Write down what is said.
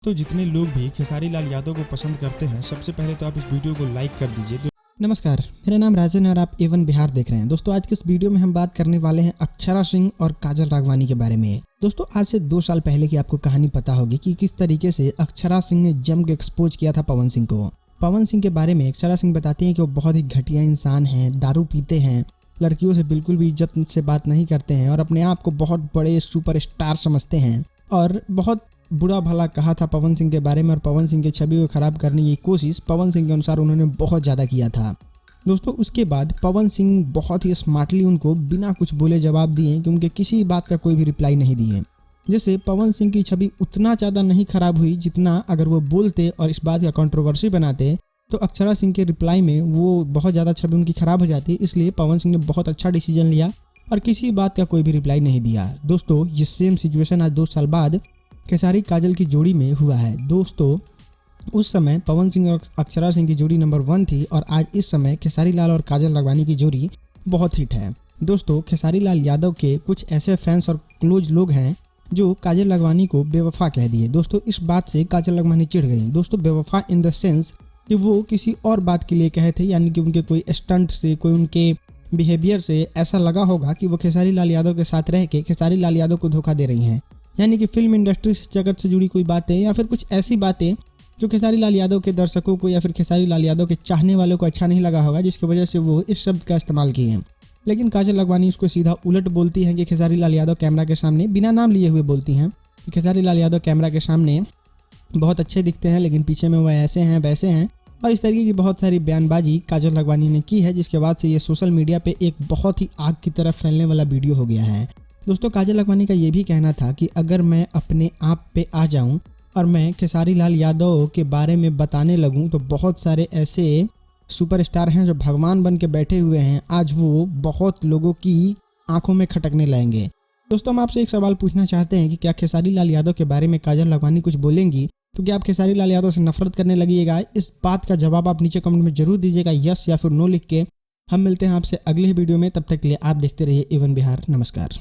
तो जितने लोग भी खेसारी लाल यादव को पसंद करते हैं, सबसे पहले तो आप इस वीडियो को लाइक कर दीजिए। नमस्कार, मेरा नाम राजन है और आप एवन बिहार देख रहे हैं। दोस्तों, आज के इस वीडियो में हम बात करने वाले हैं अक्षरा सिंह और काजल राघवानी के बारे में। दोस्तों, आज से 2 साल पहले की आपको कहानी पता होगी कि किस तरीके से अक्षरा सिंह ने जम के एक्सपोज किया था पवन सिंह को। पवन सिंह के बारे में अक्षरा सिंह बताती हैं कि वो बहुत ही घटिया इंसान हैं, दारू पीते हैं, लड़कियों से बिल्कुल भी इज्जत से बात नहीं करते हैं और अपने आप को बहुत बड़े सुपरस्टार समझते हैं। और बहुत बुरा भला कहा था पवन सिंह के बारे में और पवन सिंह की छवि को खराब करने की कोशिश पवन सिंह के अनुसार उन्होंने बहुत ज़्यादा किया था। दोस्तों, उसके बाद पवन सिंह बहुत ही स्मार्टली उनको बिना कुछ बोले जवाब दिए कि उनके किसी बात का कोई भी रिप्लाई नहीं दिए, जिससे पवन सिंह की छवि उतना ज़्यादा नहीं खराब हुई जितना अगर वो बोलते और इस बात का कंट्रोवर्सी बनाते तो अक्षरा सिंह के रिप्लाई में वो बहुत ज़्यादा छवि उनकी खराब हो जाती। इसलिए पवन सिंह ने बहुत अच्छा डिसीजन लिया और किसी बात का कोई भी रिप्लाई नहीं दिया। दोस्तों, ये सेम सिचुएशन आज 2 साल बाद खेसारी काजल की जोड़ी में हुआ है। दोस्तों, उस समय पवन सिंह और अक्षरा सिंह की जोड़ी नंबर 1 थी और आज इस समय खेसारी लाल और काजल राघवानी की जोड़ी बहुत हिट है। दोस्तों, खेसारी लाल यादव के कुछ ऐसे फैंस और क्लोज लोग हैं जो काजल राघवानी को बेवफा कह दिए। दोस्तों, इस बात से काजल राघवानी चिढ़ गई। दोस्तों, बेवफा इन द सेंस कि वो किसी और बात के लिए कहे थे, यानी कि उनके कोई स्टंट से, कोई उनके बिहेवियर से ऐसा लगा होगा कि वो खेसारी लाल यादव के साथ रह के खेसारी लाल यादव को धोखा दे रही हैं। यानी कि फिल्म इंडस्ट्री जगत से जुड़ी कोई बातें या फिर कुछ ऐसी बातें जो खेसारी लाल यादव के दर्शकों को या फिर खेसारी लाल यादव के चाहने वालों को अच्छा नहीं लगा होगा, जिसकी वजह से वो इस शब्द का इस्तेमाल किए हैं। लेकिन काजल राघवानी उसको सीधा उलट बोलती हैं कि खेसारी लाल यादव कैमरा के सामने बिना नाम लिए हुए बोलती हैं कि खेसारी लाल यादव कैमरा के सामने बहुत अच्छे दिखते हैं लेकिन पीछे में वो ऐसे हैं वैसे हैं, और इस तरीके की बहुत सारी बयानबाजी काजल राघवानी ने की है, जिसके बाद से ये सोशल मीडिया पे एक बहुत ही आग की तरफ फैलने वाला वीडियो हो गया है। दोस्तों, काजल राघवानी का ये भी कहना था कि अगर मैं अपने आप पे आ जाऊं और मैं खेसारी लाल यादव के बारे में बताने लगूं तो बहुत सारे ऐसे सुपरस्टार हैं जो भगवान बन के बैठे हुए हैं, आज वो बहुत लोगों की आंखों में खटकने लगेंगे। दोस्तों, हम आपसे एक सवाल पूछना चाहते हैं कि क्या खेसारी लाल यादव के बारे में काजल राघवानी कुछ बोलेंगी तो क्या आप खेसारी लाल यादव से नफरत करने लगिएगा? इस बात का जवाब आप नीचे कमेंट में जरूर दीजिएगा, यस या फिर नो लिख के। हम मिलते हैं आपसे अगले वीडियो में, तब तक के लिए आप देखते रहिए एवन बिहार। नमस्कार।